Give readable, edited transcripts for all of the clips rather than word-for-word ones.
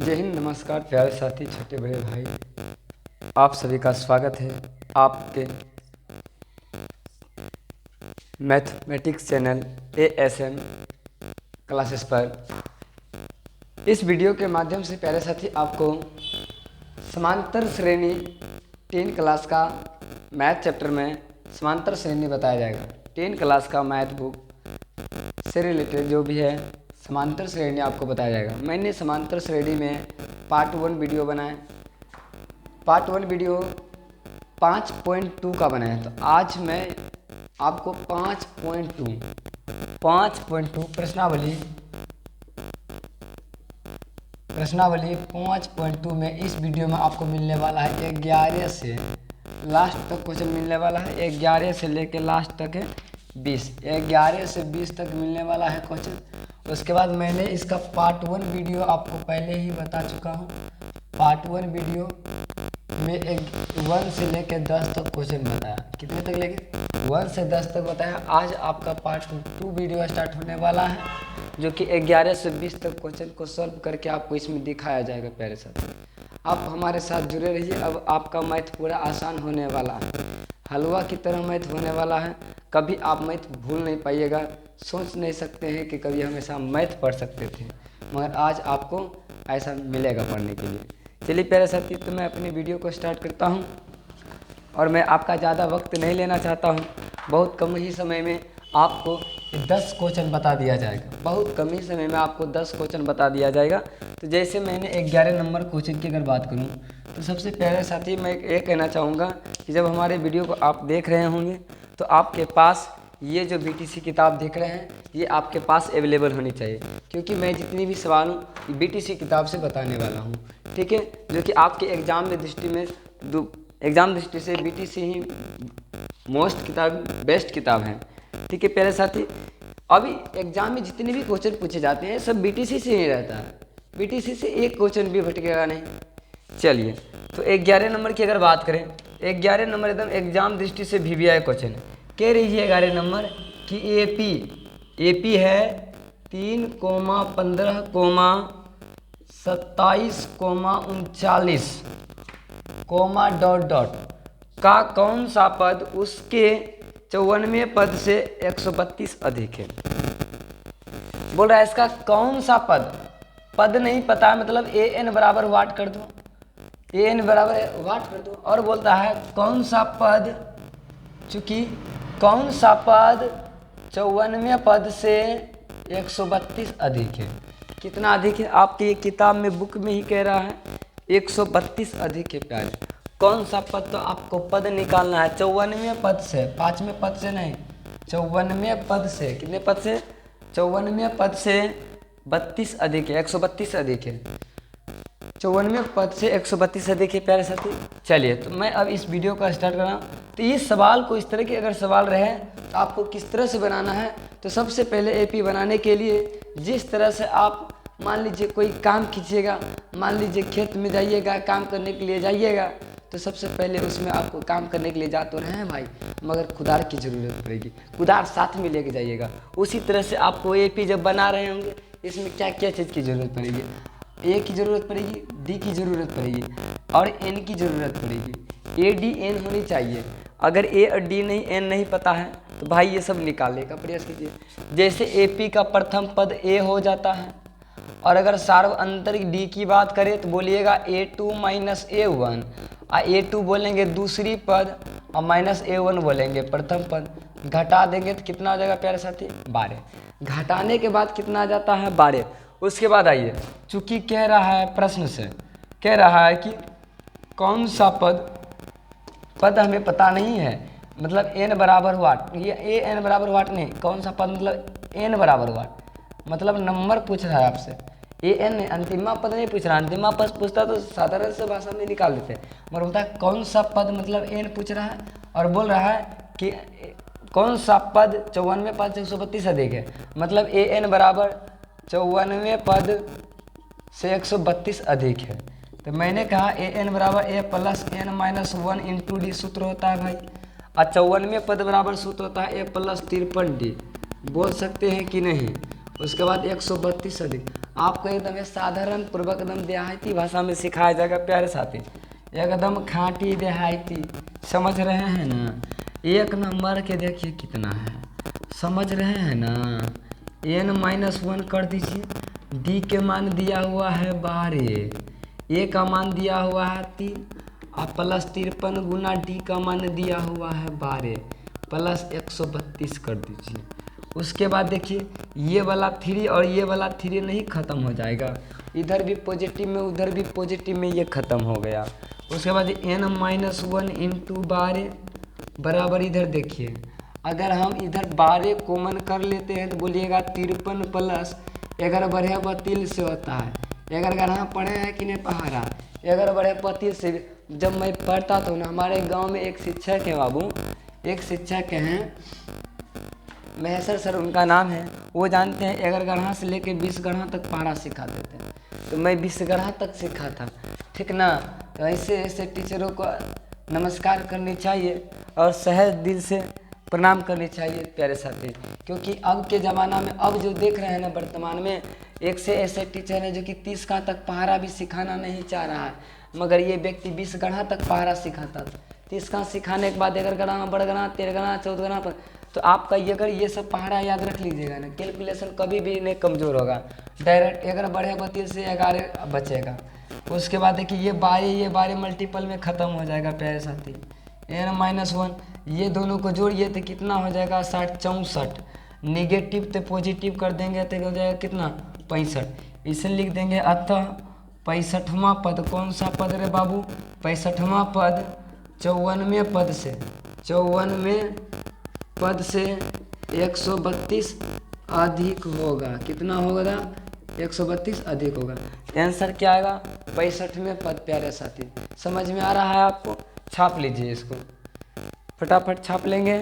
जय हिंद, नमस्कार प्यारे साथी, छोटे बड़े भाई, आप सभी का स्वागत है आपके मैथमेटिक्स चैनल ASM क्लासेस पर। इस वीडियो के माध्यम से प्यारे साथी आपको समांतर श्रेणी 10 क्लास का मैथ चैप्टर में समांतर श्रेणी बताया जाएगा। 10 क्लास का मैथ बुक से रिलेटेड जो भी है समांतर श्रेणी आपको बताया जाएगा। मैंने समांतर श्रेणी में पार्ट 1 वीडियो बनाया, पार्ट 1 वीडियो 5.2 का बनाया। तो आज मैं आपको 5.2 प्रश्नावली 5.2 में इस वीडियो में आपको मिलने वाला है 11 से लास्ट तक क्वेश्चन मिलने वाला है। 11 से लेकर लास्ट तक है 20, 11 से 20 तक मिलने वाला है क्वेश्चन। उसके बाद मैंने इसका पार्ट 1 वीडियो आपको पहले ही बता चुका हूँ। पार्ट 1 वीडियो में 1 से लेकर 10 तक क्वेश्चन बताया। कितने तक लेके 1 से 10 तक बताया। आज आपका पार्ट 2 वीडियो स्टार्ट होने वाला है, जो कि 11 से 20 तक क्वेश्चन को सॉल्व करके आपको इसमें दिखाया जाएगा। प्यारे साथ आप हमारे साथ जुड़े रहिए। अब आपका मैथ पूरा आसान होने वाला है, हलवा की तरह मैथ होने वाला है। कभी आप मैथ भूल नहीं पाइएगा। सोच नहीं सकते हैं कि कभी हमेशा मैथ पढ़ सकते थे, मगर आज आपको ऐसा मिलेगा पढ़ने के लिए। चलिए प्यारे साथी, तो मैं अपनी वीडियो को स्टार्ट करता हूं और मैं आपका ज़्यादा वक्त नहीं लेना चाहता हूं। बहुत कम ही समय में आपको 10 क्वेश्चन बता दिया जाएगा। बहुत कम ही समय में आपको 10 क्वेश्चन बता दिया जाएगा। तो जैसे मैंने 11 नंबर क्वेश्चन की अगर बात करूं, तो सबसे प्यारे साथी मैं ये कहना चाहूँगा कि जब हमारे वीडियो को आप देख रहे होंगे तो आपके पास ये जो BTC किताब देख रहे हैं, ये आपके पास अवेलेबल होनी चाहिए, क्योंकि मैं जितनी भी सवाल हूँ BTC किताब से बताने वाला हूँ। ठीक है, जो कि आपके एग्ज़ाम में एग्ज़ाम दृष्टि से BTC ही मोस्ट किताब बेस्ट किताब है। ठीक है प्यारे साथी, अभी एग्ज़ाम में जितने भी क्वेश्चन पूछे जाते हैं सब BTC से ही रहता है। BTC से एक क्वेश्चन भी भटकेगा नहीं। चलिए, तो 11 नंबर की अगर बात करें, 11 नंबर एकदम एग्जाम दृष्टि से VBI क्वेश्चन है। कह रही है 11 नंबर कि AP है 3,15,27,39, डॉट का कौन सा पद उसके 54वें पद से 132 अधिक है। बोल रहा है इसका कौन सा पद नहीं पता है, मतलब AN बराबर वाट कर दो, AN बराबर वाट कर दो। और बोलता है कौन सा पद, चूंकि कौन सा पद 54वें पद से 132 अधिक है। कितना अधिक है? आपकी ये किताब में बुक में ही कह रहा है 132 अधिक है। प्यारे, कौन सा पद? तो आपको पद निकालना है 54वें पद से, 5वें पद से नहीं, 54वें पद से। कितने पद से? 54वें पद से 32 अधिक है, 132 अधिक है। 54वें पद से 132 अधिक है प्यारे साथी। चलिए, तो मैं अब इस वीडियो का स्टार्ट कर रहा हूँ। तो इस सवाल को, इस तरह के अगर सवाल रहे तो आपको किस तरह से बनाना है। तो सबसे पहले AP बनाने के लिए जिस तरह से आप मान लीजिए कोई काम कीजिएगा, मान लीजिए खेत में जाइएगा, काम करने के लिए जाइएगा, तो सबसे पहले उसमें आपको काम करने के लिए जा तो रहे हैं भाई, मगर कुदार की ज़रूरत पड़ेगी। कुदार साथ में लेके जाइएगा। उसी तरह से आपको AP जब बना रहे होंगे, इसमें क्या क्या चीज़ की ज़रूरत पड़ेगी? A की ज़रूरत पड़ेगी, D की ज़रूरत पड़ेगी और N की ज़रूरत पड़ेगी। ADN होनी चाहिए। अगर A और D नहीं, N नहीं पता है तो भाई ये सब निकालने का प्रयास कीजिए। जैसे AP का प्रथम पद A हो जाता है, और अगर सार्वअंतरिक D की बात करें तो बोलिएगा A2 माइनस A1, A2 बोलेंगे दूसरी पद और माइनस A1 बोलेंगे प्रथम पद। घटा देंगे तो कितना हो जाएगा प्यारे साथी? 12। घटाने के बाद कितना आ जाता है? 12। उसके बाद आइए, चूंकि कह रहा है प्रश्न से, कह रहा है कि कौन सा पद हमें पता नहीं है, मतलब N बराबर वाट, ये AN बराबर वाट नहीं, कौन सा पद मतलब N बराबर वाट, मतलब नंबर पूछ रहा है आपसे। AN अंतिमा पद नहीं पूछ रहा, अंतिमा पद पूछता तो साधारण से भाषा में निकाल देते, मगर बोलता है कौन सा पद, मतलब N पूछ रहा है और बोल रहा है कि कौन सा पद 54वें पद से 132 अधिक है, मतलब AN बराबर 54वें पद से 132 अधिक है। तो मैंने कहा AN बराबर A plus N minus 1 into D सूत्र होता है भाई, और 54वें पद बराबर सूत्र होता है A प्लस 53D। बोल सकते हैं कि नहीं? उसके बाद 132 अधिक, आपको एकदम ये साधारण पूर्वक एकदम देहाती भाषा में सिखाया जाएगा प्यारे साथी, एकदम खाँटी देहाती, समझ रहे हैं ना। 1 नंबर के देखिए कितना है, समझ रहे हैं ना। n-1 कर दीजिए, डी के मान दिया हुआ है 12, ए का मान दिया हुआ है 3 और प्लस 53 गुना डी का मान दिया हुआ है 12 प्लस 132 कर दीजिए। उसके बाद देखिए ये वाला 3 और ये वाला 3 नहीं ख़त्म हो जाएगा, इधर भी पॉजिटिव में उधर भी पॉजिटिव में, ये ख़त्म हो गया। उसके बाद n-1 इंटू 12 बराबर, इधर देखिए अगर हम इधर 12 कॉमन कर लेते हैं तो बोलिएगा 53 प्लस 11 बढ़े 32 से होता है। 11 यहाँ पढ़े हैं कि नहीं पहाड़ा, 11 बढ़े 32 से। जब मैं पढ़ता था ना, हमारे गांव में एक शिक्षक है बाबू, एक शिक्षक हैं महेश्वर सर उनका नाम है, वो जानते हैं 11 गढ़ा से लेके 20 गढ़ा तक पहाड़ा सिखाते थे, तो मैं 20 गढ़ा तक सीखा था, ठीक ना। तो ऐसे ऐसे टीचरों को नमस्कार करनी चाहिए और सहज दिल से प्रणाम करनी चाहिए प्यारे साथी, क्योंकि अब के ज़माना में अब जो देख रहे हैं ना वर्तमान में, एक से ऐसे टीचर हैं जो कि 30 गढ़ा तक पहाड़ा भी सिखाना नहीं चाह रहा है, मगर ये व्यक्ति 20 गढ़ा तक पहाड़ा सिखाता था। 30 गढ़ा सिखाने के बाद 11 गढ़ा, बड़ गढ़ा, 13 गढ़ा, 14 गढ़ा पर, तो आपका ये अगर ये सब पहाड़ा याद रख लीजिएगा ना, कैलकुलेशन कभी भी नहीं कमज़ोर होगा। डायरेक्ट 11 बढ़े 32 से 11 बचेगा। उसके बाद देखिए ये 12 मल्टीपल में ख़त्म हो जाएगा प्यारे साथी। n-1 ये दोनों को जोड़िए तो कितना हो जाएगा 60 64, निगेटिव तो पॉजिटिव कर देंगे तो हो जाएगा कितना 65। इसे लिख देंगे अतः 65वां पद, कौन सा पद रे बाबू, 65वां पद 54वें पद से, 54वें पद से 132 अधिक होगा। कितना होगा 132 अधिक होगा। आंसर क्या आएगा 65वें पद प्यारे साथी। समझ में आ रहा है आपको, छाप लीजिए इसको, फटाफट छाप लेंगे।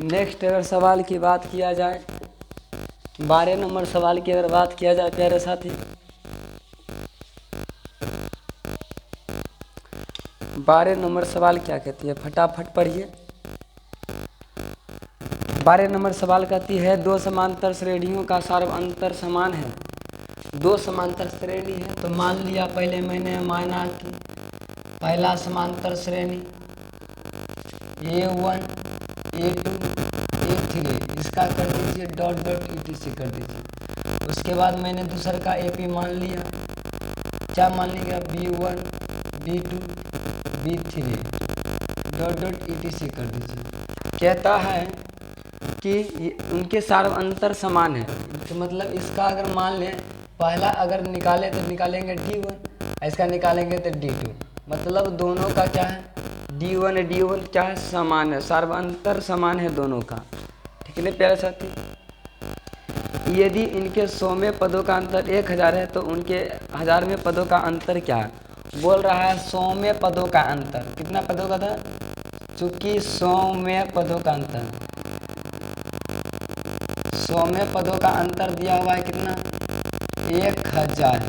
नेक्स्ट अगर सवाल की बात किया जाए, 12 नंबर सवाल की अगर बात किया जाए प्यारे साथी, 12 नंबर सवाल क्या कहती है, फटाफट पढ़िए। 12 नंबर सवाल कहती है 2 समांतर श्रेणियों का सार्वअंतर समान है। 2 समांतर श्रेणी है, तो मान लिया पहले मैंने माना कि पहला समांतर श्रेणी A1 A2 A3, इसका कर दीजिए डॉट डॉट ETC कर दीजिए। उसके बाद मैंने दूसरा का AP मान लिया, क्या मान लिया B1 B2 B3 dot dot ETC कर दीजिए। कहता है कि उनके सार्वअंतर समान है, तो मतलब इसका अगर मान लें पहला अगर निकाले तो निकालेंगे D1, इसका निकालेंगे तो D2, मतलब दोनों का क्या है D1 क्या है समान है, सार्वअंतर समान है दोनों का, ठीक है प्यारे साथी। यदि इनके 100वें पदों का अंतर 1000 है तो उनके 1000वें पदों का अंतर क्या है, बोल रहा है 100वें पदों का अंतर। कितना पदों का था, चूंकि 100वें पदों का अंतर, 100वें पदों का अंतर दिया हुआ है कितना 1000,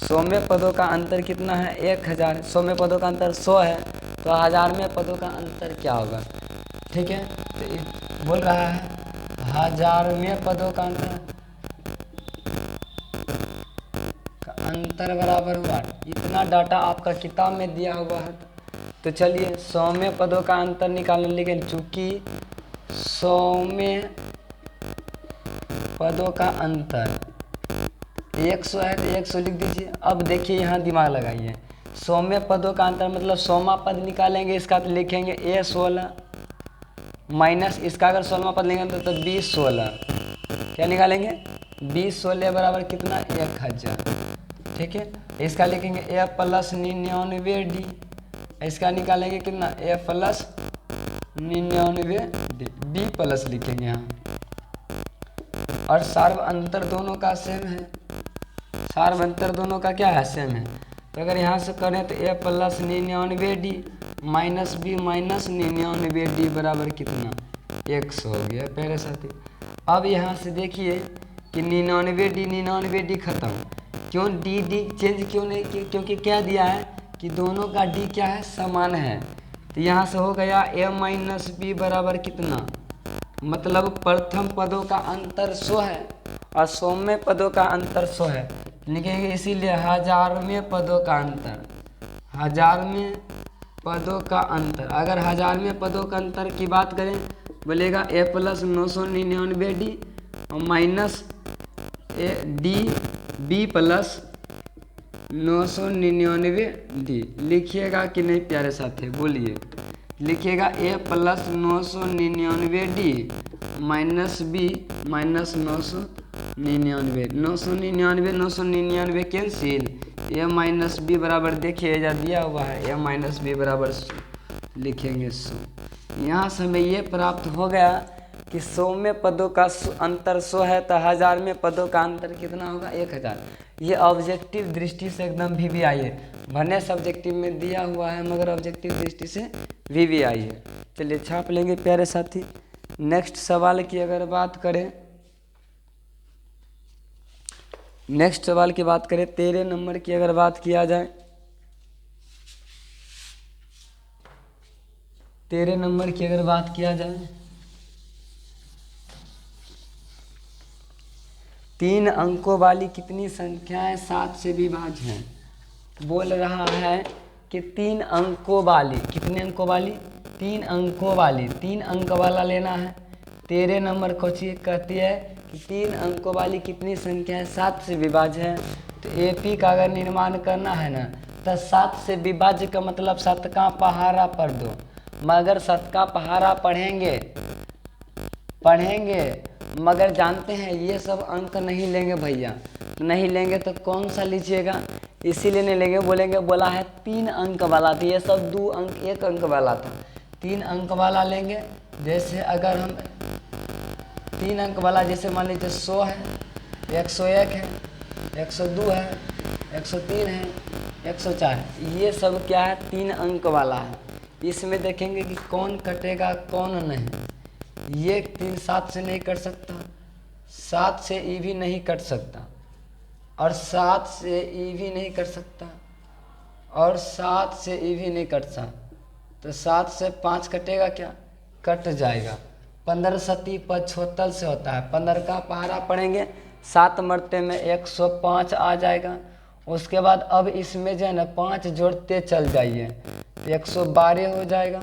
100वें पदों का अंतर कितना है 1000, 100वें पदों का अंतर 100 है, तो 1000वें पदों का अंतर क्या होगा, ठीक है। तो बोल रहा है 1000वें पदों का अंतर बराबर हुआ, इतना डाटा आपका किताब में दिया हुआ है। तो चलिए 100वें पदों का अंतर निकालने, लेकिन चूंकि 100वें पदों का अंतर 100 है तो 100 लिख दीजिए। अब देखिए यहाँ दिमाग लगाइए, 100वें पदों का अंतर मतलब 100वां पद निकालेंगे इसका तो लिखेंगे A16 माइनस इसका अगर 16वां पद लेंगे तो 2016, क्या निकालेंगे 2016 बराबर कितना 1000, ठीक है। इसका लिखेंगे A + 99D, इसका निकालेंगे कितना A + 99 डी प्लस लिखेंगे यहाँ। और सार्व अंतर दोनों का सेम है, सार्व अंतर दोनों का क्या है, सेम है। तो अगर यहाँ से करें तो A plus 99 D minus B minus 99 D बराबर कितना, 100 हो गया प्यारे साथी। अब यहाँ से देखिए कि 99 डी खत्म, क्यों डी डी चेंज क्यों नहीं किया, क्योंकि क्या दिया है कि दोनों का डी क्या है, समान है। तो यहाँ से हो गया ए माइनस बी बराबर कितना, मतलब प्रथम पदों का अंतर 100 है और 100वें पदों का अंतर 100 है, लिखेंगे इसीलिए 1000वें पदों का अंतर, 1000वें पदों का अंतर। अगर 1000वें पदों का अंतर की बात करें बोलेगा ए प्लस 999 डी और minus A D B plus 999 D. लिखिएगा कि नहीं प्यारे साथी, बोलिए। लिखिएगा A plus 999 D minus B minus 999 cancel, A minus B बराबर देखिए जा दिया हुआ है, ए माइनस बी बराबर 100 लिखेंगे 100। यहाँ से हमें ये प्राप्त हो गया कि 100वें पदों का अंतर 100 है तो 1000वें पदों का अंतर कितना होगा, 1000। ये ऑब्जेक्टिव दृष्टि से एकदम VVI है, भरने सब्जेक्टिव में दिया हुआ है मगर ऑब्जेक्टिव दृष्टि से VVI है। चलिए छाप लेंगे प्यारे साथी। नेक्स्ट सवाल की अगर बात करें, नेक्स्ट सवाल की बात करें 13 नंबर की अगर बात किया जाए, 13 नंबर की अगर बात किया जाए, 3 अंकों वाली कितनी संख्याएं 7 से विभाज्य हैं। बोल रहा है कि 3 अंकों वाली, कितने अंकों वाली, 3 अंकों वाली, 3 अंक वाला लेना है। 13 नंबर क्वेश्चन कहती है कि 3 अंकों वाली कितनी संख्याएं 7 से विभाज्य है। तो AP का अगर निर्माण करना है ना तो 7 से विभाज्य का मतलब 7 का पहाड़ा पढ़ दो, मगर 7 का पहाड़ा पढ़ेंगे मगर जानते हैं ये सब अंक नहीं लेंगे भैया, नहीं लेंगे तो कौन सा लीजिएगा, इसीलिए नहीं लेंगे, बोलेंगे बोला है 3 अंक वाला, तो ये सब 2 अंक 1 अंक वाला था, 3 अंक वाला लेंगे। जैसे अगर हम 3 अंक वाला, जैसे मान लीजिए 100 है, 101 है, 102 है, 103 है, 104 है, ये सब क्या है 3 अंक वाला है। इसमें देखेंगे कि कौन कटेगा कौन नहीं। ये 3 7 से नहीं कट सकता, 7 से ई भी नहीं कट सकता, और 7 से ई भी नहीं कट सकता, और 7 से ई भी नहीं कट सकता। तो 7 से 5 कटेगा क्या, कट जाएगा। 15 सती 75 से होता है, 15 का पहाड़ा पढ़ेंगे 7 मरते में 105 आ जाएगा। उसके बाद अब इसमें जो है ना 5 जोड़ते चल जाइए, 112 हो जाएगा,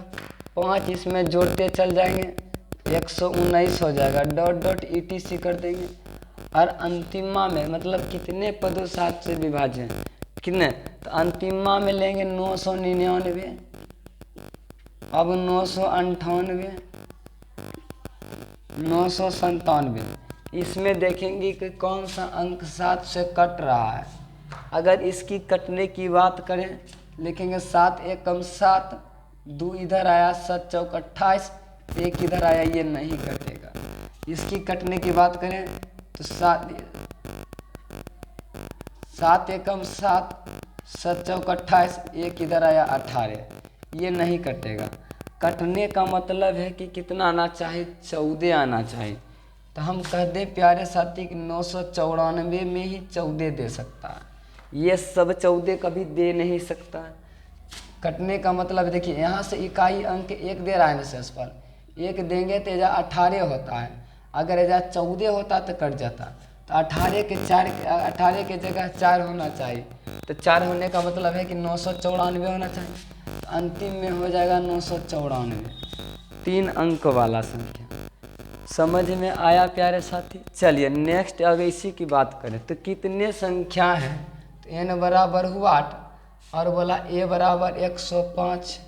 5 इसमें जोड़ते चल जाएंगे 119 हो जाएगा, डॉट डॉट ETC कर देंगे। और अंतिमा में मतलब कितने पदों 7 से विभाज्य हैं, कितने, तो अंतिमा में लेंगे 999, अब 998, 997। इसमें देखेंगे कि कौन सा अंक 7 से कट रहा है। अगर इसकी कटने की बात करें लिखेंगे 7 एकम 7, 2 इधर आया, 7 चौक 28, 1 इधर आया, ये नहीं कटेगा। इसकी कटने की बात करें तो 7 एकम 7, 7 चौक 28, 1 इधर आया 18, ये नहीं कटेगा। कटने का मतलब है कि कितना आना चाहिए, 14 आना चाहिए। तो हम कह दें प्यारे साथी कि 994 में ही 14 दे सकता है, ये सब 14 कभी दे नहीं सकता है। कटने का मतलब देखिए यहाँ से इकाई अंक 1 दे रहा है ना शेषफल, 1 देंगे तो एजा 18 होता है, अगर एजा 14 होता तो कट जाता। तो 18 के जगह 4 होना चाहिए, तो 4 होने का मतलब है कि 994 होना चाहिए। तो अंतिम में हो जाएगा 994, 3 अंक वाला संख्या। समझ में आया प्यारे साथी। चलिए नेक्स्ट अगर इसी की बात करें तो कितने संख्या हैं, तो n बराबर हुआ 8 और बोला a बराबर 105।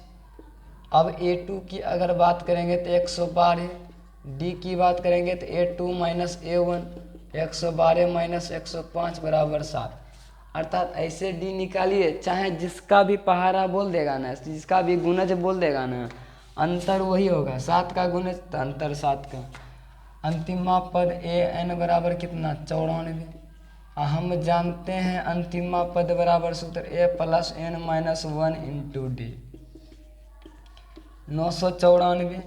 अब a2 की अगर बात करेंगे तो 112, d की बात करेंगे तो a2 माइनस a1, 112 माइनस 105 बराबर 7। अर्थात ऐसे d निकालिए, चाहे जिसका भी पहाड़ा बोल देगा ना, जिसका भी गुणज बोल देगा ना, अंतर वही होगा, 7 का गुणज तो अंतर 7 का। अंतिमा पद ए एन बराबर कितना 94। हम जानते हैं अंतिमा पद बराबर सूत्र A plus N minus 1 into D. 994,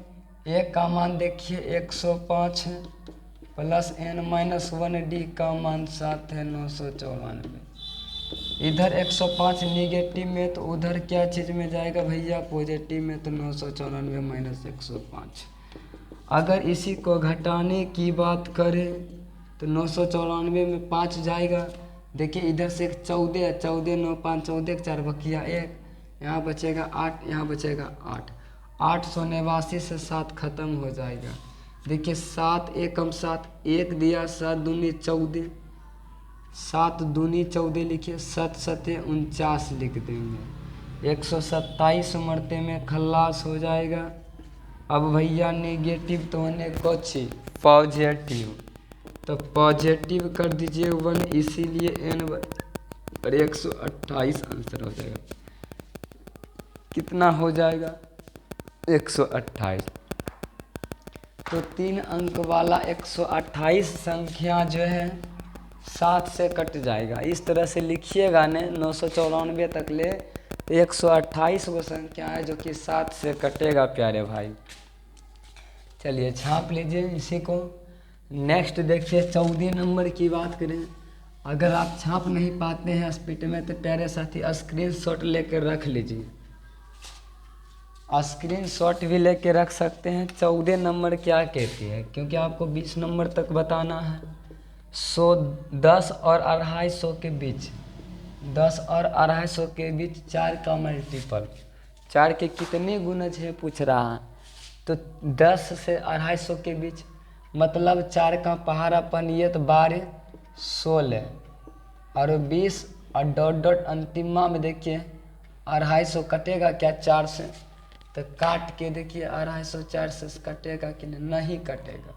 A का मान देखिए 105 है, प्लस एन माइनस 1 डी का मान 7 है, 994। इधर 105 निगेटिव में तो उधर क्या चीज़ में जाएगा भैया, पॉजिटिव में, तो 994 माइनस 105। अगर इसी को घटाने की बात करें तो 994 में 5 जाएगा। देखिए इधर से 14, 14 9 5 14 4 बकिया 1, यहाँ बचेगा 8, यहाँ बचेगा 8। 889 से 7 खत्म हो जाएगा। देखिए 7 एकम 7, 1 दिया 7 दूनी 14, 7 दूनी 14 लिखिए, 7 सते 49 लिख देंगे। 127 मरते में खल्लास हो जाएगा। अब भैया नेगेटिव तो होने कुछ पॉजिटिव, तो पॉजिटिव कर दीजिए 1, इसीलिए n और 128 आंसर हो जाएगा। कितना हो जाएगा 128। तो 3 अंक वाला 128 संख्या जो है 7 से कट जाएगा। इस तरह से लिखिएगा ने 994 तक ले, तो 128 वो संख्या है जो कि 7 से कटेगा प्यारे भाई। चलिए छाप लीजिए इसी को। नेक्स्ट देखिए 14 नंबर की बात करें। अगर आप छाप नहीं पाते हैं स्पीड में तो प्यारे साथी स्क्रीनशॉट लेकर रख लीजिए, स्क्रीनशॉट भी लेके रख सकते हैं। 14 नंबर क्या कहती है, क्योंकि आपको 20 नंबर तक बताना है। 10 और 250 के बीच, 10 और 250 के बीच 4 का मल्टीपल, 4 के कितने गुणज है पूछ रहा है। तो 10 से 250 के बीच मतलब 4 का पहाड़ापन ये तो 12 16 और 20 और डॉट डॉट अंतिमा में देखिए 250 कटेगा क्या 4 से, तो काट के देखिए 250 4 से कटेगा कि नहीं कटेगा।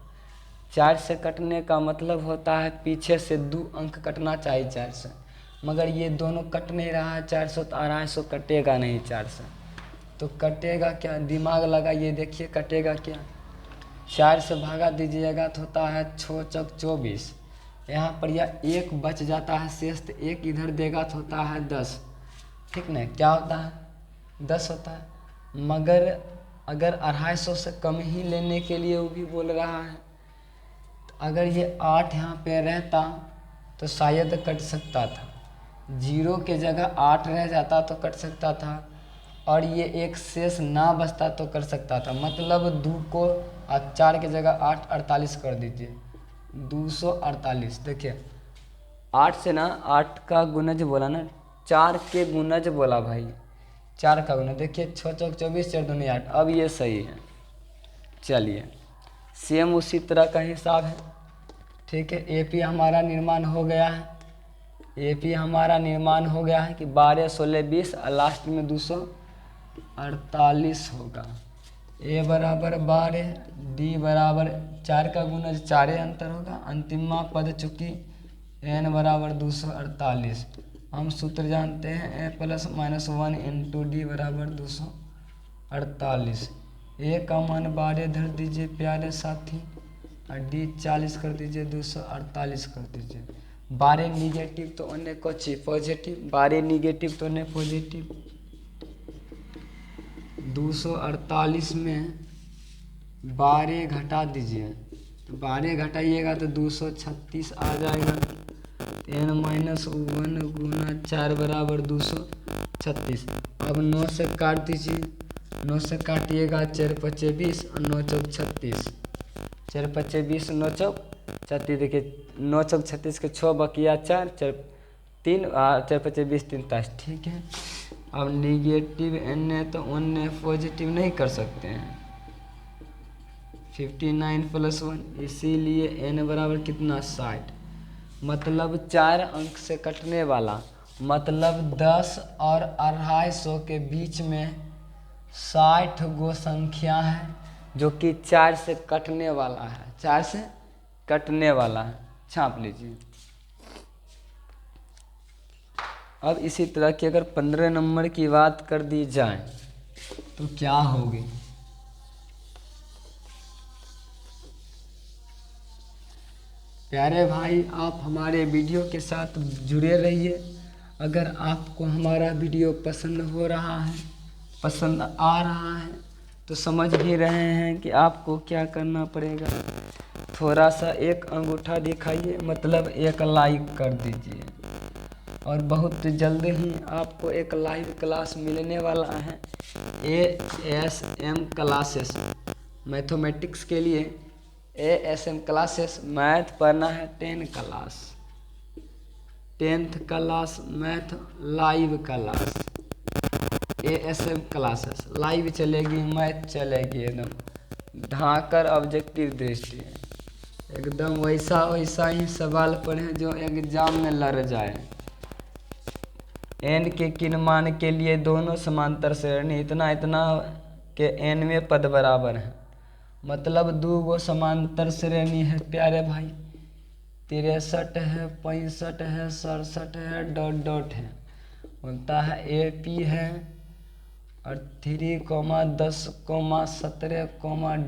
4 से कटने का मतलब होता है पीछे से 2 अंक कटना चाहिए 4 से, मगर ये दोनों कट नहीं रहा है 400, तो 250 कटेगा नहीं 4 से। तो कटेगा क्या, दिमाग लगाइए देखिए कटेगा क्या। 4 से भागा दीजिएगा तो होता है 6 चौक 24, यहाँ पर यह 1 बच जाता है शेष, तो 1 इधर देगा तो होता है 10, ठीक ना, क्या होता है 10 होता है। मगर अगर 250 से कम ही लेने के लिए वो भी बोल रहा है, तो अगर ये 8 यहाँ पे रहता तो शायद कट सकता था, 0 के जगह 8 रह जाता तो कट सकता था, और ये एक शेष ना बचता तो कर सकता था। मतलब 2 को 4 की जगह 8 48 कर दीजिए, 248। देखिए 8 से ना 8 का गुणज बोला ना, 4 के गुणज बोला भाई, 4 का गुणज। देखिए 6 चौक 24 4 दूनी 8, अब ये सही है। चलिए सेम उसी तरह का हिसाब है, ठीक है। एपी हमारा निर्माण हो गया है, एपी हमारा निर्माण हो गया है कि 12 16 20 और लास्ट में 248 होगा। ए बराबर 12, डी बराबर 4 का गुणज 4 अंतर होगा। अंतिमा पद चूँकि एन बराबर 248, हम सूत्र जानते हैं ए प्लस माइनस 1 इंटू डी बराबर 248। ए का मान 12 धर दीजिए प्यारे साथी, और डी 40 कर दीजिए, 248 कर दीजिए। 12 निगेटिव तो अन्य कुछ पॉजिटिव, 12 निगेटिव तो अन्य पॉजिटिव। 248 में 12 घटा दीजिए, तो 12 घटाइएगा तो 236 आ जाएगा। n माइनस 1 गुना 4 बराबर 236। अब 9 से काट दीजिए, 9 से काटिएगा 4 5 20 और 9 चौक 36, 4 5 20 9 चौक 36। देखिए 9 चौक 36 के 6 बकिया 4 4 3 4 5 20 3 23, ठीक है। अब निगेटिव n है तो n पॉजिटिव नहीं कर सकते हैं, 59 प्लस 1, इसीलिए n बराबर कितना 60। मतलब 4 अंक से कटने वाला, मतलब 10 और 250 के बीच में 60 गो संख्या है जो कि 4 से कटने वाला है, 4 से कटने वाला है। छाप लीजिए। अब इसी तरह की अगर 15 नंबर की बात कर दी जाए तो क्या होगी। प्यारे भाई, आप हमारे वीडियो के साथ जुड़े रहिए। अगर आपको हमारा वीडियो पसंद हो रहा है, पसंद आ रहा है, तो समझ ही रहे हैं कि आपको क्या करना पड़ेगा। थोड़ा सा एक अंगूठा दिखाइए, मतलब एक लाइक कर दीजिए। और बहुत जल्द ही आपको एक लाइव क्लास मिलने वाला है। ASM क्लासेस, मैथमेटिक्स के लिए ASM क्लासेस। मैथ पढ़ना है 10th class math live class. ASM classes live चलेगी, मैथ चलेगी एकदम ढाकर ऑब्जेक्टिव दृष्टि, एकदम वैसा ही सवाल पढ़ें जो एग्जाम में लड़ जाए। n के किन मान के लिए दोनों समांतर श्रेणी इतना के n में पद बराबर है। मतलब 2 गो समांतर श्रेणी है प्यारे भाई, 63 है, 65 है, 67 है, डॉट डॉट है। बोलता है AP है और 3, 10, 17,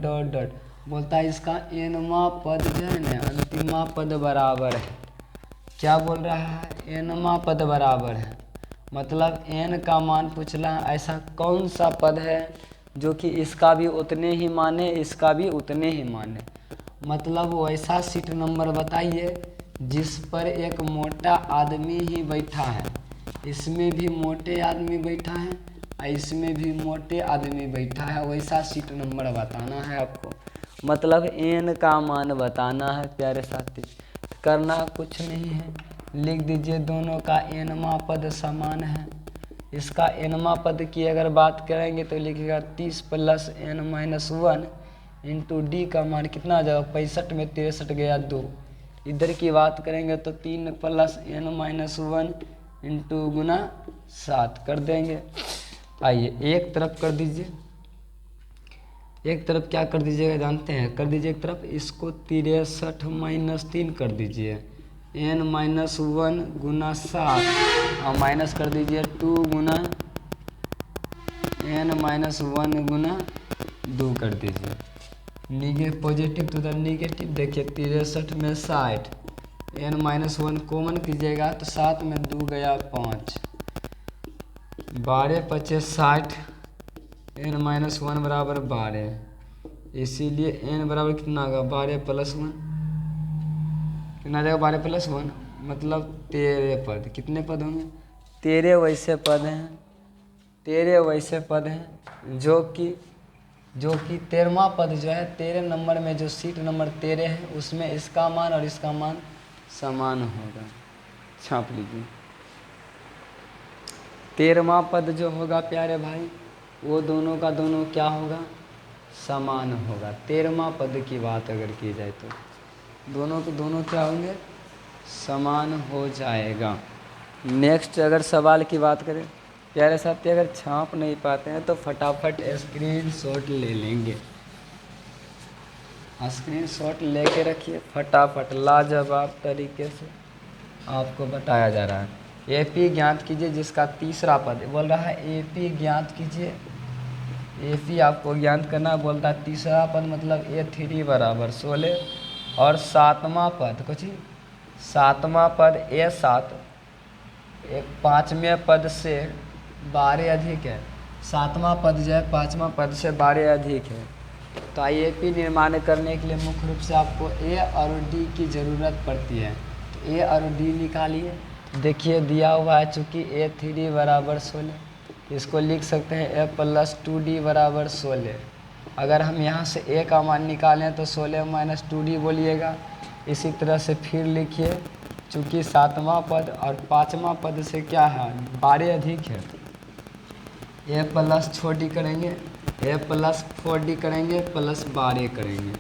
डॉट डॉट। बोलता है इसका nवां पद जो है ना, अंतिमा पद बराबर है। क्या बोल रहा है? nवां पद बराबर है। मतलब n का मान पूछला, ऐसा कौन सा पद है जो कि इसका भी उतने ही माने, इसका भी उतने ही माने। मतलब वैसा सीट नंबर बताइए जिस पर एक मोटा आदमी ही बैठा है, इसमें भी मोटे आदमी बैठा है और इसमें भी मोटे आदमी बैठा है, वैसा सीट नंबर बताना है आपको। मतलब n का मान बताना है प्यारे साथी। करना कुछ नहीं है, लिख दीजिए दोनों का nवां पद समान है। इसका nवां पद की अगर बात करेंगे तो लिखेगा 30 + n-1 इंटू डी का मान कितना आ जाएगा? 65 में 63 गया 2। इधर की बात करेंगे तो 3 + n-1 इंटू गुना 7 कर देंगे। आइए एक तरफ कर दीजिए, एक तरफ क्या कर दीजिएगा जानते हैं? कर दीजिए एक तरफ इसको 63 - 3 कर दीजिए, n-1 गुना 7 और माइनस कर दीजिए 2 गुना n-1 गुना 2 कर दीजिए। पॉजिटिव तो उधर निगेटिव। देखिए 63 में 60, n-1 कॉमन कीजिएगा तो 7 में 2 गया 5, 12 × 5 = 60, n-1 बराबर 12। इसीलिए n बराबर कितना होगा? 12 + 1 कितना आ जाएगा? 12 + 1 मतलब 13 पद। कितने पद होंगे? 13 वैसे पद हैं, 13 वैसे पद हैं जो कि 13वां पद जो है 13 नंबर में, जो सीट नंबर 13 है उसमें इसका मान और इसका मान समान होगा। छाप लीजिए। 13वां पद जो होगा प्यारे भाई, वो दोनों का दोनों क्या होगा? समान होगा। 13वां पद की बात अगर की जाए तो दोनों के दोनों क्या होंगे? समान हो जाएगा। नेक्स्ट अगर सवाल की बात करें प्यारे साथी, अगर छाप नहीं पाते हैं तो फटाफट स्क्रीनशॉट ले लेंगे। स्क्रीनशॉट लेके रखिए फटाफट, लाजवाब तरीके से आपको बताया जा रहा है। AP ज्ञात कीजिए जिसका तीसरा पद बोल रहा है, AP ज्ञात कीजिए। AP आपको ज्ञात करना बोलता है तीसरा पद, मतलब A3 बराबर 16 और 7वां पद कुछ 7वां पद A7 एक 5वें पद से 12 अधिक है। 7वां पद जो है 5वां पद से 12 अधिक है। तो AP निर्माण करने के लिए मुख्य रूप से आपको A और D की ज़रूरत पड़ती है। तो A और D निकालिए। देखिए दिया हुआ है, चूँकि A3 बराबर 16, इसको लिख सकते हैं A + 2D बराबर 16। अगर हम यहाँ से A का मान निकालें तो 16 - 2D बोलिएगा। इसी तरह से फिर लिखिए, चूँकि 7वां पद और 5वां पद से क्या है? 12 अधिक है। A + छोटी करेंगे, A + 4D करेंगे प्लस 12 करेंगे।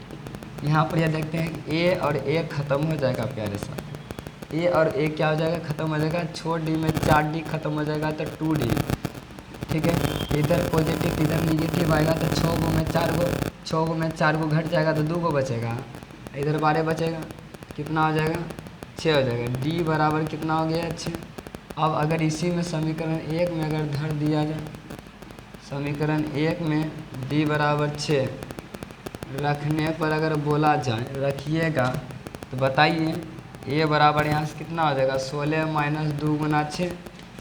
यहाँ पर यह देखते हैं A और A ख़त्म हो जाएगा प्यारे साथ। A और A क्या हो जाएगा? ख़त्म हो जाएगा। छोड़ D में 4D ख़त्म हो जाएगा तो 2D। ठीक है, इधर पॉजिटिव इधर निगेटिव आएगा तो 6 गो में 4 गो, 6 गो में 4 गो घट जाएगा तो 2 गो बचेगा। इधर 12 बचेगा, कितना हो जाएगा? 6 हो जाएगा। D बराबर कितना हो गया? 6। अब अगर इसी में समीकरण 1 में अगर धर दिया जाए, समीकरण 1 में D बराबर 6 रखने पर अगर बोला जाए, रखिएगा तो बताइए ए बराबर यहाँ से कितना हो जाएगा 16 माइनस 2 गुना 6,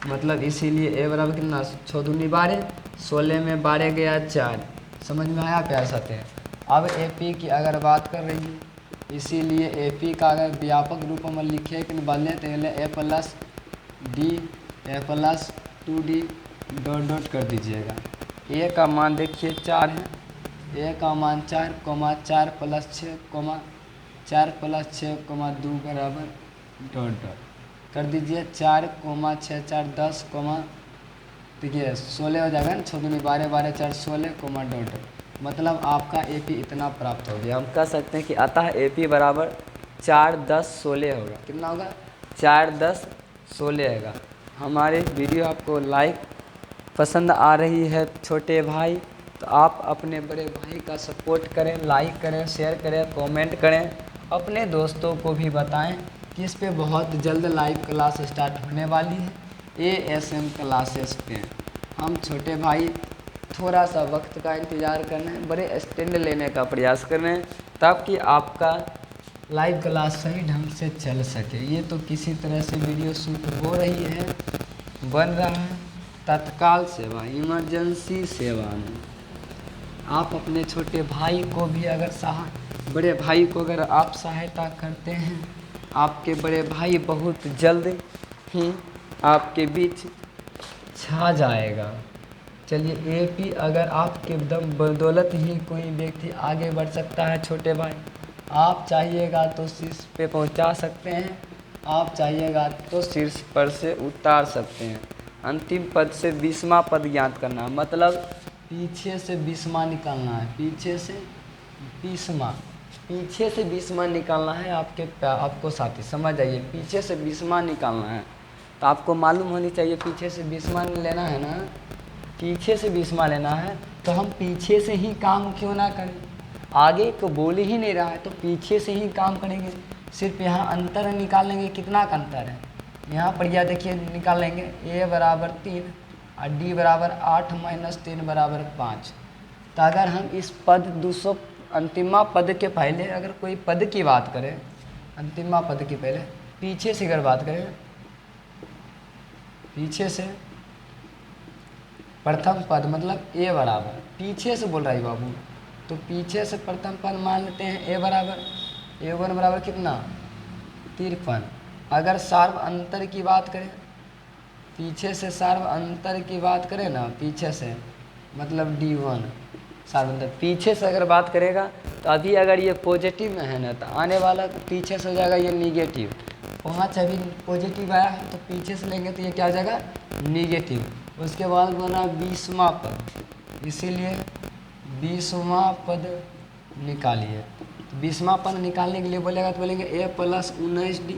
मतलब इसीलिए ए बराबर कितना 6 दूनी 12, 16 में 12 गया 4। समझ में आया प्यारे साथी। अब एपी की अगर बात कर रही है, इसीलिए एपी का अगर व्यापक रूप में लिखे कि बदले तो A plus D A plus 2d dot dot कर दीजिएगा। ए का मान देखिए 4 है, ए का मान 4 comma 4 plus 6 comma 4 plus 6 comma 2 बराबर डॉट डॉट कर दीजिए। 4 कोमा 6 4 10 कोमा देखिए 16 हो जाएगा ना, 6 दूनी 12 12 4 16 कोमा डॉट डॉट, मतलब आपका एपी इतना प्राप्त हो गया। हम कह सकते हैं कि अतः एपी बराबर 4 10 16 होगा। कितना होगा 4 10 16 होगा। हमारे वीडियो आपको लाइक पसंद आ रही है छोटे भाई, तो आप अपने बड़े भाई का सपोर्ट करें, लाइक करें, शेयर करें, कमेंट करें, अपने दोस्तों को भी बताएं कि इस पे बहुत जल्द लाइव क्लास स्टार्ट होने वाली है एएसएम क्लासेस पे। हम छोटे भाई थोड़ा सा वक्त का इंतज़ार कर रहे हैं, बड़े स्टैंड लेने का प्रयास कर रहे हैं ताकि आपका लाइव क्लास सही ढंग से चल सके। ये तो किसी तरह से वीडियो शूट हो रही है, बन रहा है, तत्काल सेवा इमरजेंसी सेवा में। आप अपने छोटे भाई को भी अगर बड़े भाई को अगर आप सहायता करते हैं, आपके बड़े भाई बहुत जल्द ही आपके बीच छा जाएगा। चलिए एपी अगर आपके दम बदौलत ही कोई व्यक्ति आगे बढ़ सकता है छोटे भाई, आप चाहिएगा तो शीर्ष पे पहुंचा सकते हैं, आप चाहिएगा तो शीर्ष पर से उतार सकते हैं। अंतिम पद से 20वां पद ज्ञात करना, मतलब पीछे से 20वां निकालना है, पीछे से 20वां निकालना है आपको साथी। समझ जाइए, पीछे से 20वां निकालना है तो आपको मालूम होनी चाहिए पीछे से 20वां लेना है ना, पीछे से 20वां लेना है तो हम पीछे से ही काम क्यों ना करें। आगे को बोल ही नहीं रहा है तो पीछे से ही काम करेंगे। सिर्फ यहाँ अंतर निकाल लेंगे, कितना का अंतर है यहाँ पर, यह देखिए निकाल लेंगे ए बराबर 3 और डी बराबर 8 माइनस 3 बराबर 5। तो अगर हम इस पद 200 अंतिमा पद के पहले अगर कोई पद की बात करें, अंतिमा पद के पहले पीछे से अगर बात करें, पीछे से प्रथम पद मतलब ए बराबर, पीछे से बोल रहा है बाबू, तो पीछे से प्रथम पद मान लेते हैं ए बराबर A1 बराबर कितना 53। अगर सार्व अंतर की बात करें, पीछे से सार्व अंतर की बात करें ना, पीछे से मतलब D1 सार्व अंतर, पीछे से अगर बात करेगा तो अभी अगर ये पॉजिटिव में है ना तो आने वाला पीछे से हो जाएगा ये निगेटिव। 5 अभी पॉजिटिव आया है तो पीछे से लेंगे तो ये क्या हो जाएगा निगेटिव। उसके बाद बना 20वां पद, इसीलिए 20वां पद निकालिए। 20वां पद निकालने के लिए बोलेगा तो बोलेंगे ए प्लस 19d,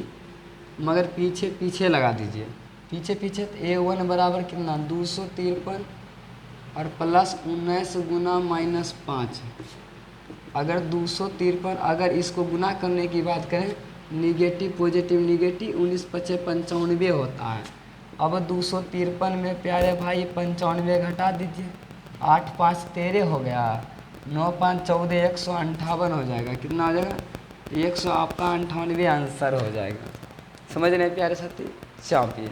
मगर पीछे पीछे लगा दीजिए, पीछे पीछे तो A1 बराबर कितना 253 और प्लस 19 गुना माइनस 5। अगर 253 अगर इसको गुना करने की बात करें, निगेटिव पॉजिटिव निगेटिव 19 5 95 होता है। अब 253 में प्यारे भाई 95 घटा दीजिए, 8 5 13 हो गया, 9 5 14 158 हो जाएगा। कितना हो जाएगा 100, आपका 98 आंसर हो जाएगा। समझ रहे हैं प्यारे साथी। चापिए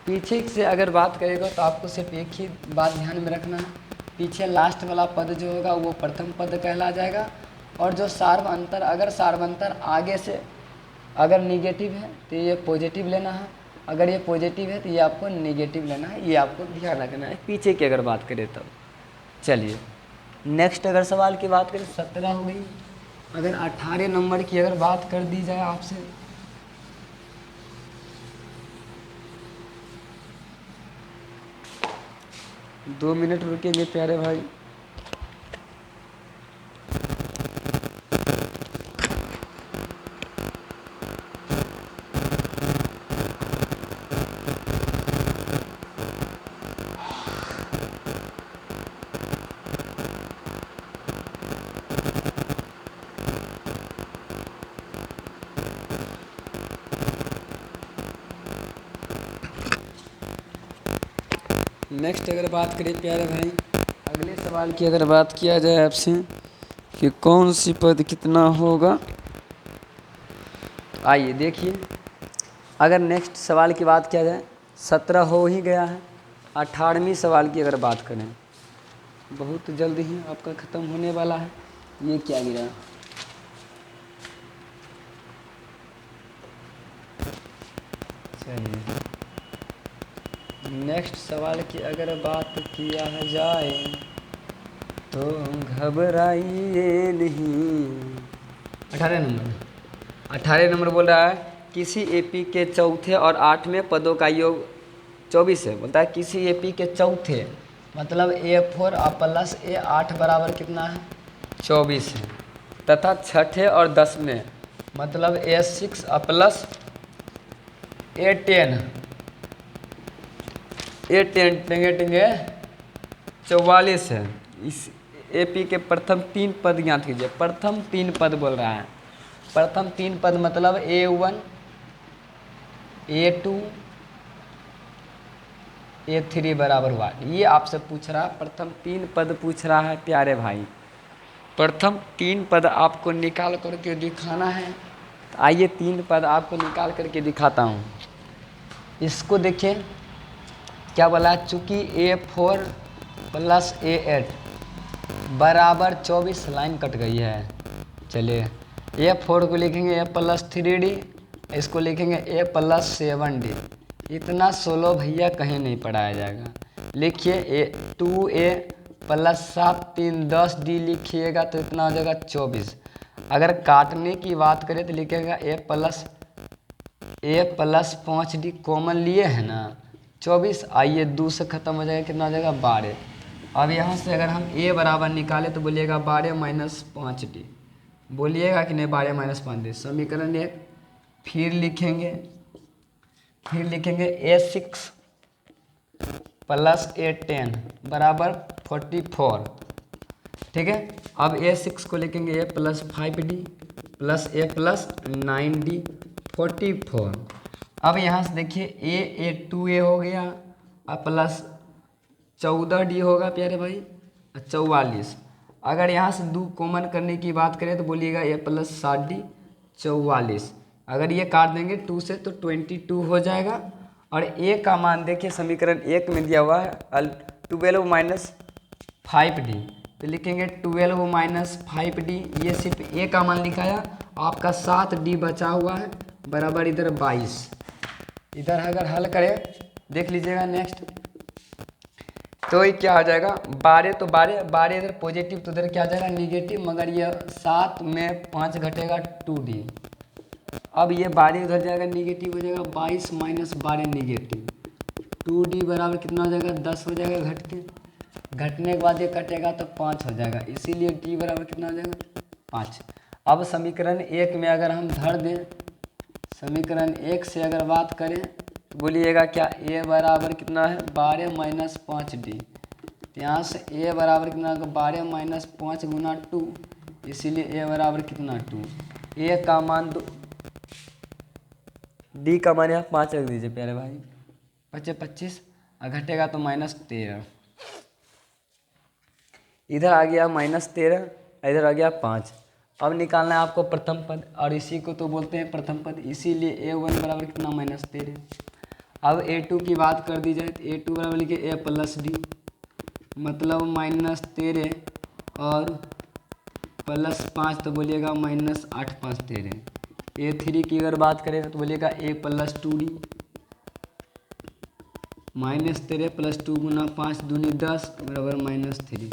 पीछे से अगर बात करेगा तो आपको सिर्फ एक ही बात ध्यान में रखना है, पीछे लास्ट वाला पद जो होगा वो प्रथम पद कहला जाएगा, और जो सार्व अंतर अगर सार्व अंतर आगे से अगर निगेटिव है तो ये पॉजिटिव लेना है, अगर ये पॉजिटिव है तो ये आपको नेगेटिव लेना है, ये आपको ध्यान रखना है पीछे की अगर बात करें तब। चलिए नेक्स्ट अगर सवाल की बात करें 17 हो गई, अगर 18 नंबर की अगर बात कर दी जाए आपसे, दो मिनट रुकेंगे प्यारे भाई। नेक्स्ट अगर बात करें प्यारे भाई, अगले सवाल की अगर बात किया जाए आपसे कि कौन सी पद कितना होगा, आइए देखिए, अगर नेक्स्ट सवाल की बात किया जाए, 17 हो ही गया है। 18वीं सवाल की अगर बात करें, बहुत जल्द ही आपका ख़त्म होने वाला है। ये क्या गिरा, चलिए नेक्स्ट सवाल की अगर बात किया जाए तो घबराइए नहीं। 18 नंबर बोल रहा है किसी एपी के चौथे और 8वें पदों का योग 24 है। बोलता है किसी एपी के चौथे मतलब A4 प्लस A8 बराबर कितना है, 24 है, तथा छठे और 10वें मतलब A6 प्लस A10 टेंगे टेंगे 44 है। इस एपी के प्रथम 3 पद ज्ञात कीजिए। प्रथम 3 पद बोल रहा है, प्रथम 3 पद मतलब A1 A2 A3 बराबर हुआ। ये आपसे पूछ रहा है, प्रथम 3 पद पूछ रहा है प्यारे भाई। प्रथम 3 पद आपको निकाल करके दिखाना है। तो आइए 3 पद आपको निकाल करके दिखाता हूँ। इसको देखिए क्या बोला, चूँकि A4 प्लस A8 बराबर 24, लाइन कट गई है। चलिए A4 को लिखेंगे A प्लस 3D, इसको लिखेंगे A प्लस 7D। इतना 16 भैया कहीं नहीं पढ़ाया जाएगा। लिखिए 2A प्लस 7 3 10D लिखिएगा तो इतना हो जाएगा 24। अगर काटने की बात करें तो लिखेगा A प्लस 5D कॉमन लिए है ना, 24। आइए 2 से ख़त्म हो जाएगा, कितना हो जाएगा 12। अब यहाँ से अगर हम A बराबर निकाले तो बोलिएगा 12 माइनस 5D, बोलिएगा कि नहीं 12 माइनस 5D। समीकरण 1 फिर लिखेंगे A6 प्लस A10 बराबर 44, ठीक है। अब A6 को लिखेंगे A plus 5D plus A plus 9D 44। अब यहाँ से देखिए A2A हो गया और प्लस 14D होगा प्यारे भाई 44। अगर यहाँ से 2 कॉमन करने की बात करें तो बोलिएगा A प्लस 7D 44। अगर ये काट देंगे 2 से तो 22 हो जाएगा। और A का मान देखिए समीकरण 1 में दिया हुआ है 12 माइनस 5D, तो लिखेंगे 12 माइनस 5D। ये सिर्फ A का मान लिखाया, आपका 7D बचा हुआ है बराबर इधर 22। इधर अगर हल करें देख लीजिएगा नेक्स्ट, तो ये क्या हो जाएगा 12, तो 12 इधर पॉजिटिव तो इधर क्या आ जाएगा निगेटिव, मगर ये 7 में 5 घटेगा 2D। अब ये 12 उधर जाएगा निगेटिव हो जाएगा 22 माइनस 12 निगेटिव 2D बराबर कितना हो जाएगा 10 हो जाएगा घटने के बाद ये कटेगा तो 5 हो जाएगा, इसीलिए D बराबर कितना हो जाएगा 5। अब समीकरण 1 में अगर हम धर दें, समीकरण 1 से अगर बात करें तो बोलिएगा क्या A बराबर कितना है 12 माइनस 5D। यहाँ से A बराबर कितना होगा 12 माइनस 5 गुना 2, इसीलिए A बराबर कितना 2। A का मान 2, D का मान यहाँ 5 रख दीजिए प्यारे भाई, 25 और घटेगा तो -13। इधर आ गया -13, इधर आ गया 5। अब निकालना है आपको प्रथम पद, और इसी को तो बोलते हैं प्रथम पद, इसीलिए A1 बराबर कितना -13। अब A2 की बात कर दी जाए तो A2 बराबर लिखिए A प्लस D मतलब -13 और प्लस 5 तो बोलिएगा -8 5 13। A3 की अगर बात करें तो बोलिएगा A प्लस 2D -13 प्लस 2 गुना 5 दूनी 10 बराबर -3।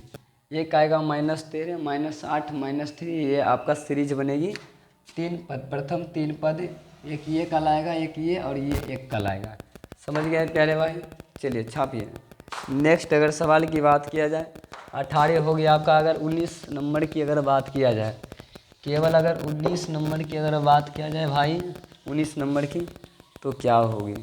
ये आएगा -13 -8 -3। ये आपका सीरीज बनेगी 3 पद, प्रथम 3 पद, एक ये कल आएगा, एक ये और ये एक कल आएगा। समझ गए प्यारे भाई। चलिए छापिए। नेक्स्ट अगर सवाल की बात किया जाए 18 हो गया आपका। अगर 19 नंबर की अगर बात किया जाए, केवल अगर 19 नंबर की अगर बात किया जाए भाई 19 नंबर की, तो क्या होगी।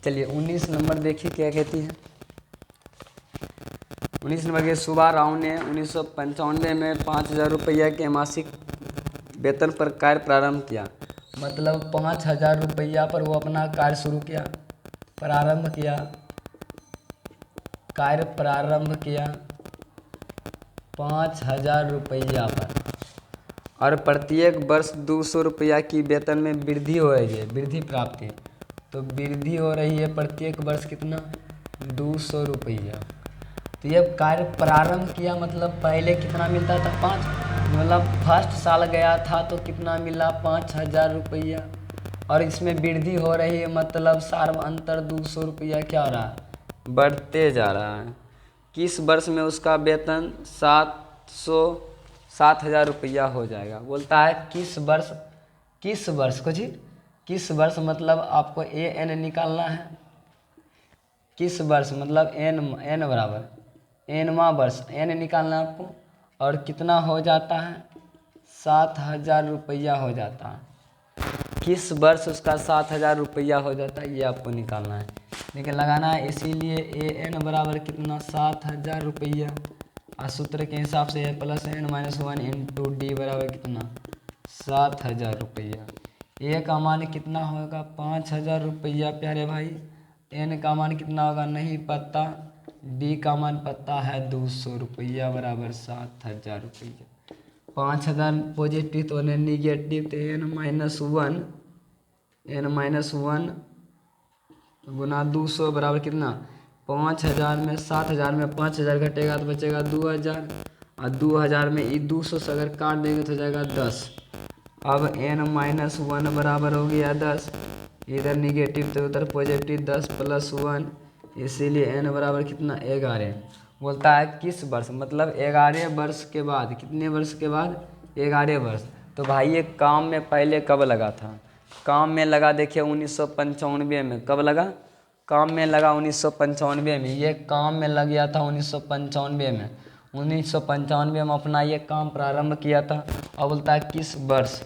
चलिए 19 नंबर देखिए क्या कहती है। 19 नंबर के सुबह राव ने 1995 में 5,000 रुपया के मासिक वेतन पर कार्य प्रारंभ किया। मतलब 5,000 रुपया पर वो अपना कार्य शुरू किया, प्रारंभ किया। कार्य प्रारंभ किया 5,000 रुपया पर और प्रत्येक वर्ष 200 रुपया की वेतन में वृद्धि हो रही है, वृद्धि प्राप्ति, तो वृद्धि हो रही है प्रत्येक वर्ष कितना 200 रुपया। तो ये कार्य प्रारंभ किया मतलब पहले कितना मिलता था 5, मतलब फर्स्ट साल गया था तो कितना मिला 5,000 रुपया और इसमें वृद्धि हो रही है मतलब सार्वअंतर 200 रुपया क्या हो रहा है, बढ़ते जा रहा है। किस वर्ष में उसका वेतन 7,000 रुपया हो जाएगा। बोलता है किस वर्ष किस वर्ष मतलब आपको एन निकालना है, किस वर्ष मतलब एन बराबर एनवा वर्ष एन निकालना है आपको और कितना हो जाता है 7,000 रुपया हो जाता है। किस वर्ष उसका 7,000 रुपया हो जाता है ये आपको निकालना है, लेकिन लगाना है, इसीलिए एन बराबर कितना 7,000 रुपया और सूत्र के हिसाब से A plus N minus 1 into D बराबर कितना 7,000 रुपया। ए का मान कितना होगा 5,000 रुपया प्यारे भाई, एन का मान कितना होगा नहीं पता, डी का मान पता है 200 रुपया बराबर 7,000 रुपया। 5,000 पॉजिटिव तो निगेटिव, तो एन माइनस वन गुना 200 बराबर कितना 5,000 में 7,000 में 5,000 घटेगा तो बचेगा 2,000 और 2,000 में ये 200 से अगर काट देंगे तो हो जाएगा 10। अब एन माइनस वन बराबर हो गया 10, इधर निगेटिव तो उधर पॉजिटिव 10 प्लस 1, इसीलिए एन बराबर कितना 11। बोलता है किस वर्ष मतलब 11 वर्ष के बाद, कितने वर्ष के बाद 11 वर्ष। तो भाई ये काम में पहले कब लगा था, काम में लगा देखिए 1995 में। कब लगा, काम में लगा 1995 में, ये काम में लग गया था 1995 में। 1995 में अपना ये काम प्रारंभ किया था। और बोलता है किस वर्ष,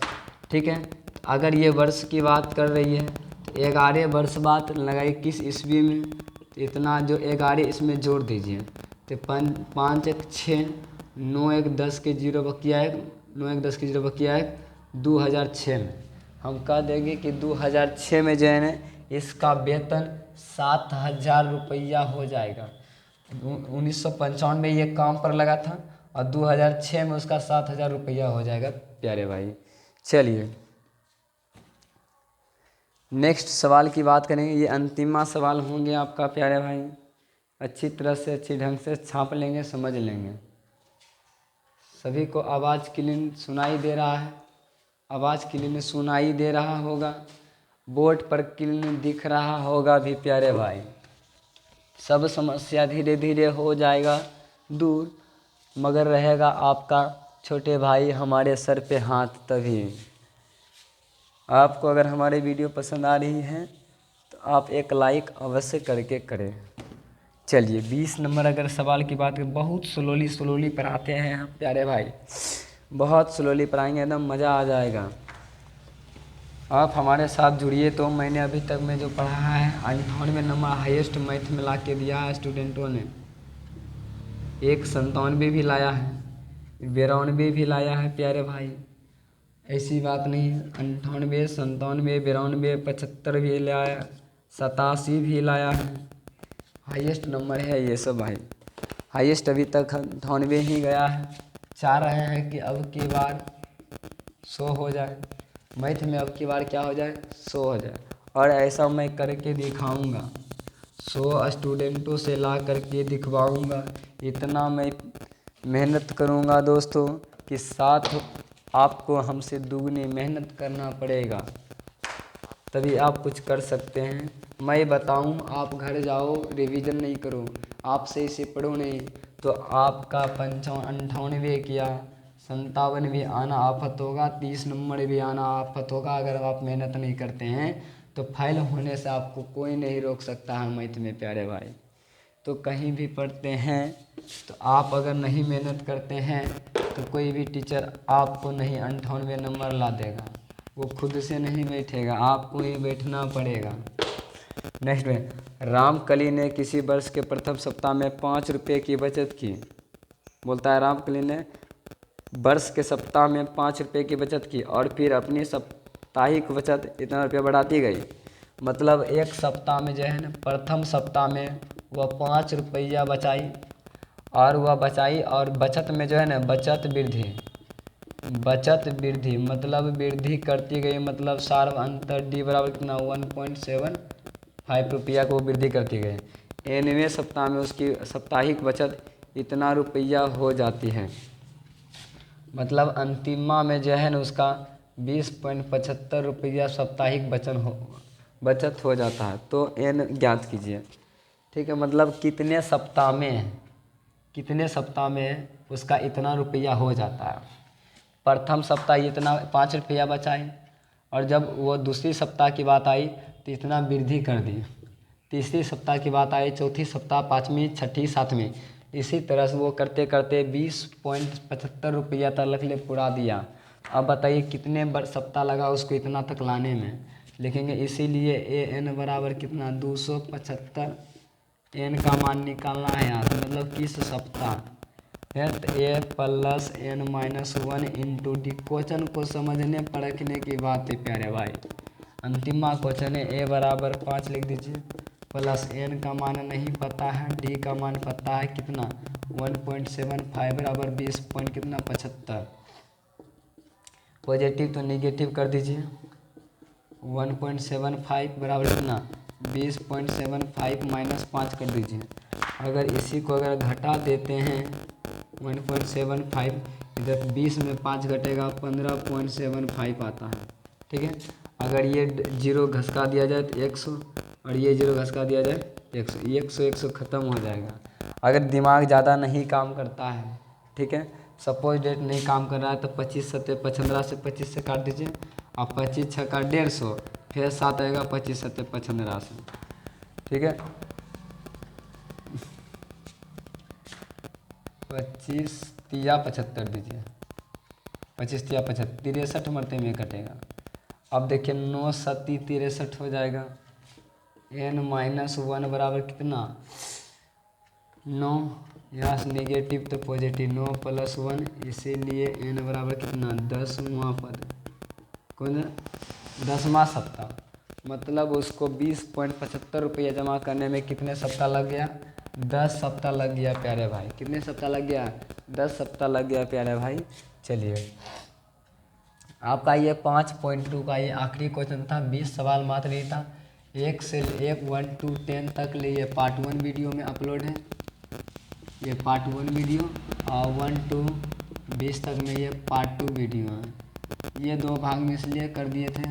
ठीक है, अगर ये वर्ष की बात कर रही है तो 11 वर्ष बाद लगाई किस ईस्वी में, तो इतना जो 11 इसमें जोड़ दीजिए, तो 5 1 6 9 1 10 के 0 बकिया 1, 9 1 10 के 0 बकिया 1, 2006 में हम कह देंगे कि 2006 में जो है ना इसका वेतन 7,000 रुपया हो जाएगा। 1995 में ये काम पर लगा था और 2006 में उसका 7,000 रुपया हो जाएगा प्यारे भाई। चलिए नेक्स्ट सवाल की बात करेंगे, ये अंतिमा सवाल होंगे आपका प्यारे भाई, अच्छी तरह से अच्छी ढंग से छाप लेंगे, समझ लेंगे। सभी को आवाज़ क्लीन सुनाई दे रहा है, आवाज़ क्लीन सुनाई दे रहा होगा, बोर्ड पर क्लीन दिख रहा होगा भी प्यारे भाई। सब समस्या धीरे धीरे हो जाएगा दूर, मगर रहेगा आपका छोटे भाई हमारे सर पे हाथ तभी। आपको अगर हमारे वीडियो पसंद आ रही है तो आप एक लाइक अवश्य करके करें। चलिए 20 नंबर अगर सवाल की बात करें, बहुत स्लोली पढ़ाते हैं हम प्यारे भाई, बहुत स्लोली पढ़ाएंगे, एकदम मज़ा आ जाएगा। आप हमारे साथ जुड़िए। तो मैंने अभी तक में जो पढ़ा है 98 नंबर हाईएस्ट मैथ में ला के दिया है स्टूडेंटों ने, 197 भी लाया है, 92 भी लाया है प्यारे भाई, ऐसी बात नहीं है। 98 97 92 75 भी लाया, 87 भी लाया है, हाईएस्ट नंबर है ये सब भाई। हाईएस्ट अभी तक 98 ही गया है। चाह रहे हैं कि अब की बार 100 हो जाए, मैथ में अब की बार क्या हो जाए 100 हो जाए, और ऐसा मैं करके दिखाऊंगा, 100 स्टूडेंटों से ला करके दिखवाऊंगा। इतना मैं मेहनत करूंगा दोस्तों कि साथ आपको हमसे दुगनी मेहनत करना पड़ेगा, तभी आप कुछ कर सकते हैं। मैं बताऊं, आप घर जाओ रिवीजन नहीं करो, आप सही से पढ़ो नहीं, तो आपका 95 किया 57 भी आना आफत होगा, 30 नंबर भी आना आफत होगा। अगर आप मेहनत नहीं करते हैं तो फेल होने से आपको कोई नहीं रोक सकता है मैथ में प्यारे भाई। तो कहीं भी पढ़ते हैं तो आप अगर नहीं मेहनत करते हैं तो कोई भी टीचर आपको नहीं 98 नंबर ला देगा, वो खुद से नहीं बैठेगा, आपको ही बैठना पड़ेगा। नेक्स्ट में, रामकली ने किसी वर्ष के प्रथम सप्ताह में 5 रुपये की बचत की। बोलता है रामकली ने वर्ष के सप्ताह में 5 रुपये की बचत की और फिर अपनी साप्ताहिक बचत इतना रुपया बढ़ाती गई। मतलब एक सप्ताह में जो है ना, प्रथम सप्ताह में वह 5 रुपया बचाई, और वह बचाई, और बचत में जो है ना बचत वृद्धि मतलब वृद्धि करती गई, मतलब सार्व अंतर डी बराबर कितना 1.75 रुपया को वृद्धि करती गई। 9वें सप्ताह में उसकी साप्ताहिक बचत इतना रुपया हो जाती है, मतलब अंतिमा में जो है ना उसका 20.75 रुपया साप्ताहिक बचत हो जाता है। तो एन ज्ञात कीजिए। ठीक है, मतलब कितने सप्ताह में उसका इतना रुपया हो जाता है। प्रथम सप्ताह इतना 5 रुपया बचाए, और जब वो दूसरी सप्ताह की बात आई तो इतना वृद्धि कर दी। तीसरी सप्ताह की बात आई, चौथी सप्ताह, पाँचवीं, छठी, सातवीं, इसी तरह से वो करते करते 20.75 रुपया तक ले पूरा दिया। अब बताइए कितने सप्ताह लगा उसको इतना तक लाने में। लिखेंगे इसीलिए ए एन बराबर कितना 275, एन का मान निकालना है यहाँ से, मतलब किस सप्ताह है। तो A plus N minus 1 into D. Question को समझने परखने की बात है प्यारे भाई। अंतिमा क्वेश्चन है, ए बराबर 5 लिख दीजिए, प्लस एन का मान नहीं पता है, डी का मान पता है कितना 1.75 बराबर 20.75। पॉजिटिव तो नेगेटिव कर दीजिए। 1.75 बराबर कितना 20.75 माइनस 5 कर दीजिए। अगर इसी को अगर घटा देते हैं 1.75, इधर 20 में 5 घटेगा 15.75 आता है। ठीक है, अगर ये 0 घसका दिया जाए तो 100, और ये 0 घसका दिया जाए तो 100, 100 ख़त्म हो जाएगा। अगर दिमाग ज़्यादा नहीं काम करता है, ठीक है, सपोज डेट नहीं काम कर रहा है, तो 25 सत्ते 15 से 25 से काट दीजिए, और 25 छक्का 150, फिर 7 आएगा 25 सत्ते 15 से। ठीक है, 25 तिया 75 दीजिए, 25 तिया 75, 63 मरते में कटेगा। अब देखिए 9 सत्ती 63 हो जाएगा। एन माइनस 1 बराबर कितना 9, यहाँ से नेगेटिव तो पॉजिटिव, 9 प्लस 1, इसीलिए एन बराबर कितना 10वां पद, कौन 10वां सप्ताह। मतलब उसको 20.75 रुपया जमा करने में कितने सप्ताह लग गया 10 सप्ताह लग गया प्यारे भाई। कितने सप्ताह लग गया 10 सप्ताह लग गया प्यारे भाई। चलिए आपका ये 5.2 का ये आखिरी क्वेश्चन था। 20 सवाल मात्र ही था। 1 से 1 to 10 तक ले ये पार्ट 1 वीडियो में अपलोड है, ये पार्ट 1 वीडियो, और 1 to 20 तक में ये पार्ट 2 वीडियो है। ये 2 भाग में इसलिए कर दिए थे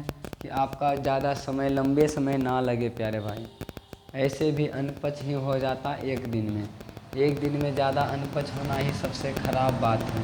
कि आपका ज़्यादा समय लंबे समय ना लगे प्यारे भाई। ऐसे भी अनपढ़ ही हो जाता एक दिन में। एक दिन में ज़्यादा अनपढ़ होना ही सबसे ख़राब बात है।